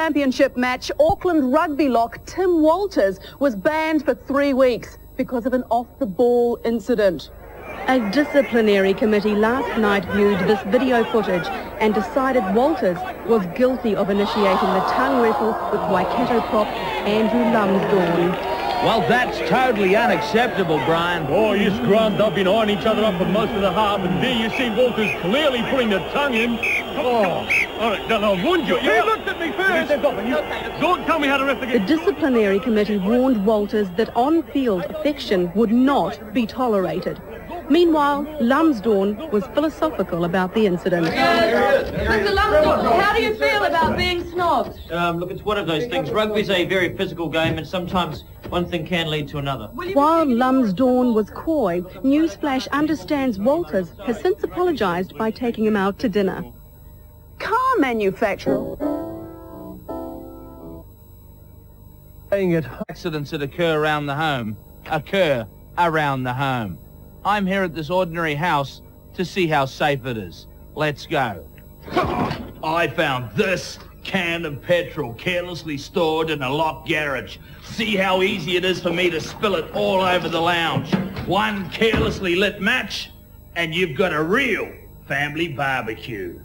Championship match, Auckland rugby lock Tim Walters was banned for 3 weeks because of an off-the-ball incident. A disciplinary committee last night viewed this video footage and decided Walters was guilty of initiating the tongue wrestle with Waikato prop Andrew Lumsdawn. Well, that's totally unacceptable, Brian. Oh, yes, Grant, they've been eyeing each other up for most of the half, and there you see Walters clearly putting the tongue in. Oh, all right, no, I warned you. You looked at me first. Don't tell me how to ref The again. disciplinary committee warned Walters that on-field affection would not be tolerated. Meanwhile, Lumsdawn was philosophical about the incident. Mr. Lumsdawn, how do you feel about being snobbed? Look, it's one of those things. Rugby's a very physical game, and sometimes one thing can lead to another. While Lumsdawn was coy, Newsflash understands Walters has since apologised by taking him out to dinner. Car manufacturer. Accidents that occur around the home. I'm here at this ordinary house to see how safe it is. Let's go. I found this can of petrol carelessly stored in a locked garage. See how easy it is for me to spill it all over the lounge. One carelessly lit match, and you've got a real family barbecue.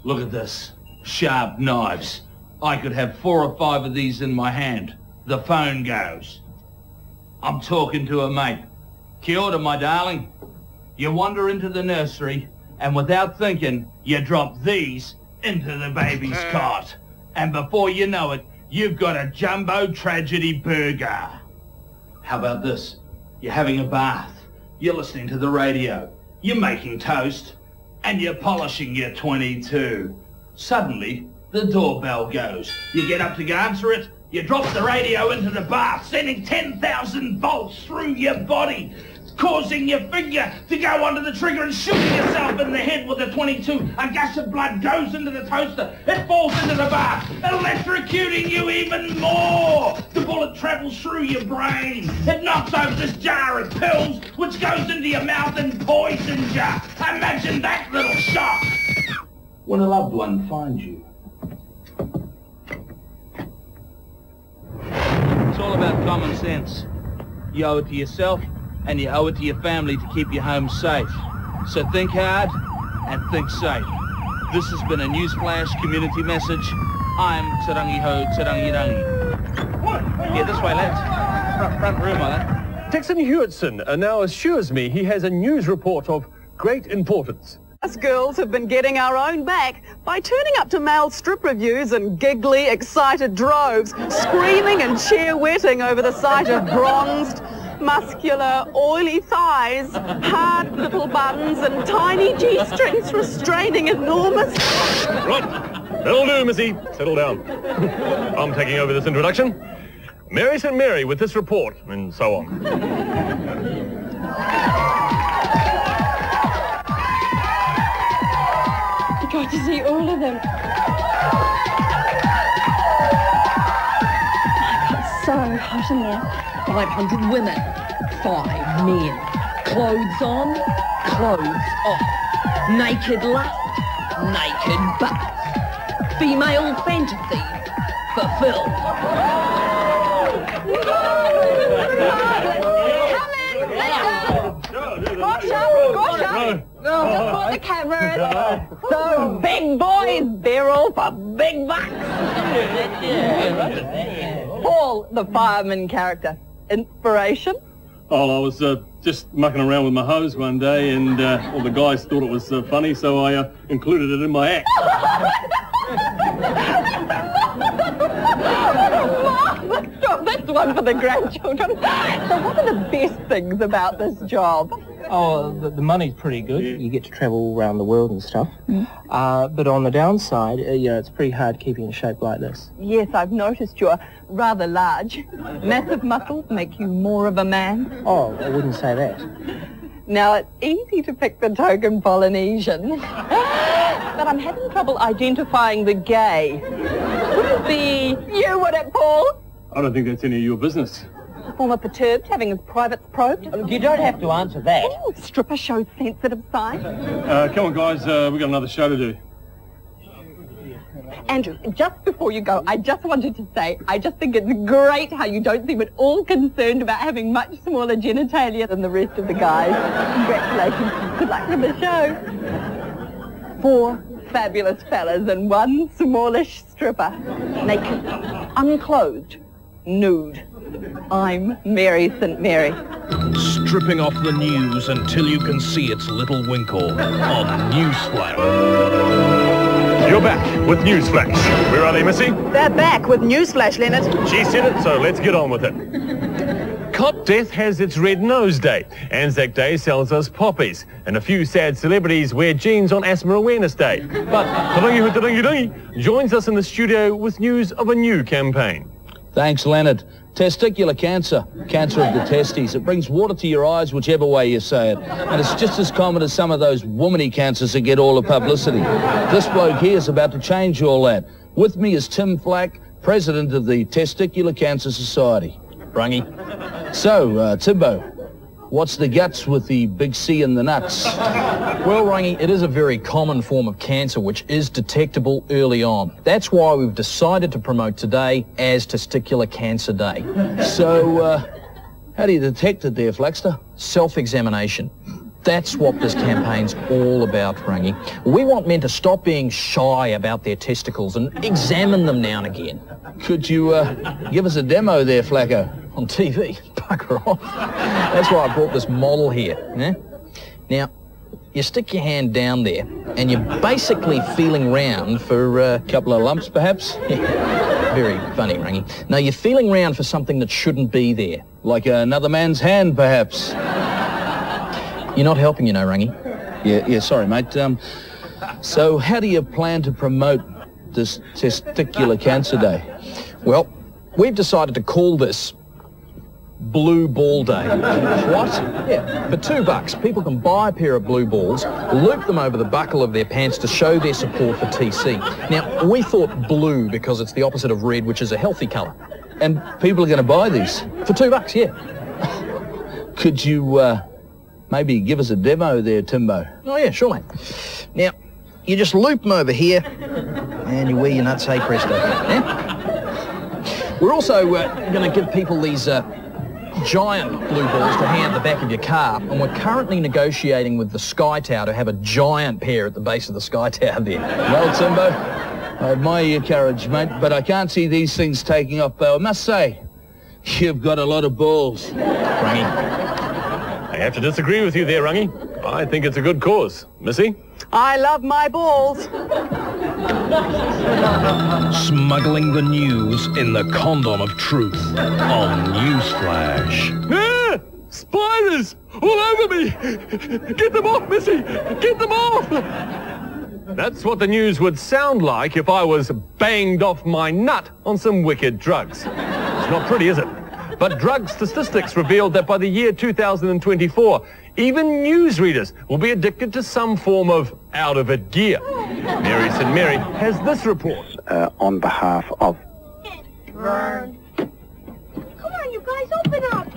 Look at this. Sharp knives. I could have 4 or 5 of these in my hand. The phone goes. I'm talking to a mate. Kia ora, my darling. You wander into the nursery, and without thinking, you drop these into the baby's cot. And before you know it, you've got a jumbo tragedy burger. How about this? You're having a bath. You're listening to the radio. You're making toast. And you're polishing your 22. Suddenly, the doorbell goes. You get up to go answer it. You drop the radio into the bath, sending 10,000 volts through your body, causing your finger to go onto the trigger and shooting yourself in the head with a 22. A gush of blood goes into the toaster. It falls into the bath, electrocuting you even more. The bullet travels through your brain. It knocks over this jar of pills, which goes into your mouth and poisons you. Imagine that little shock when a loved one finds you. It's all about common sense. You owe it to yourself, and you owe it to your family to keep your home safe. So think hard and think safe. This has been a Newsflash community message. I'm Tarangi Ho Tarangirangi. Yeah, this way, lads. Front room, my lad. Texan Hewitson now assures me he has a news report of great importance. Us girls have been getting our own back by turning up to male strip reviews in giggly, excited droves, screaming and cheer-wetting over the sight of bronzed, muscular, oily thighs, hard little buns and tiny G-strings restraining enormous... Right, that'll do, Missy. Settle down. I'm taking over this introduction. Mary St. Mary with this report, and so on. Got to see all of them. It's so hot in there. 500 women, 5 men. Clothes on, clothes off. Naked lust, naked butt. Female fantasy fulfilled. Just put the camera in. So big boys, they're all for big bucks. Paul, the fireman character, inspiration? Oh, I was just mucking around with my hose one day, and all the guys thought it was funny, so I included it in my act. That's one for the grandchildren. So what are the best things about this job? Oh, the money's pretty good. You get to travel all around the world and stuff. But on the downside, you know, it's pretty hard keeping in shape like this. Yes, I've noticed you're rather large. Massive muscles make you more of a man. Oh, I wouldn't say that. Now, it's easy to pick the token Polynesian. But I'm having trouble identifying the gay. Would it be you, would it, Paul? I don't think that's any of your business. Former perturbed, having his privates probed. You don't have to answer that. Ooh, stripper shows sensitive side. Come on, guys, we've got another show to do. Andrew, just before you go, I just wanted to say, I just think it's great how you don't seem at all concerned about having much smaller genitalia than the rest of the guys. Congratulations. Good luck with the show. 4 fabulous fellas and 1 smallish stripper. Naked, unclothed, nude. I'm Mary St. Mary. Stripping off the news until you can see its little winkle on Newsflash. You're back with Newsflash. Where are they, Missy? They're back with Newsflash, Leonard. She said it, so let's get on with it. Cot Death has its Red Nose Day. Anzac Day sells us poppies. And a few sad celebrities wear jeans on Asthma Awareness Day. But Tarangi Hutarangi joins us in the studio with news of a new campaign. Thanks, Leonard. Testicular cancer, cancer of the testes. It brings water to your eyes, whichever way you say it. And it's just as common as some of those womany cancers that get all the publicity. This bloke here is about to change all that. With me is Tim Flack, president of the Testicular Cancer Society. Rungy. So, Timbo, what's the guts with the big C in the nuts? Well, Rungy, it is a very common form of cancer which is detectable early on. That's why we've decided to promote today as Testicular Cancer Day. So, how do you detect it there, Flaxter? Self-examination. That's what this campaign's all about, Rungy. We want men to stop being shy about their testicles and examine them now and again. Could you give us a demo there, Flacco? On TV? Bugger off. That's why I brought this model here. Now, you stick your hand down there and you're basically feeling round for A couple of lumps, perhaps? very funny, Rungy. No, you're feeling round for something that shouldn't be there. Like another man's hand, perhaps? You're not helping, you know, Rungy. Yeah, sorry, mate. So how do you plan to promote this Testicular Cancer Day? Well, we've decided to call this Blue Ball Day. What? Yeah, for $2, people can buy a pair of blue balls, loop them over the buckle of their pants to show their support for TC. Now, we thought blue because it's the opposite of red, which is a healthy colour. And people are going to buy these? For $2, yeah. Could you maybe give us a demo there, Timbo? Oh, yeah, sure, mate. Now, you just loop them over here, and you wear your nuts, hey presto. Yeah? We're also going to give people these giant blue balls to hang at the back of your car, and we're currently negotiating with the Sky Tower to have a giant pair at the base of the Sky Tower there. Well, Timbo, I admire your courage, mate, but I can't see these things taking off, though. I must say, you've got a lot of balls. Rungy. I have to disagree with you there, Rungy. I think it's a good cause. Missy? I love my balls. Smuggling the news in the condom of truth on Newsflash. Ah! Spiders! All over me! Get them off, Missy! Get them off! That's what the news would sound like if I was banged off my nut on some wicked drugs. It's not pretty, is it? But drug statistics revealed that by the year 2024, even newsreaders will be addicted to some form of out-of-it gear. Mary St. Mary has this report. On behalf of... Come on, you guys, open up.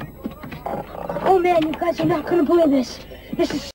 Oh, man, you guys are not going to believe this. This is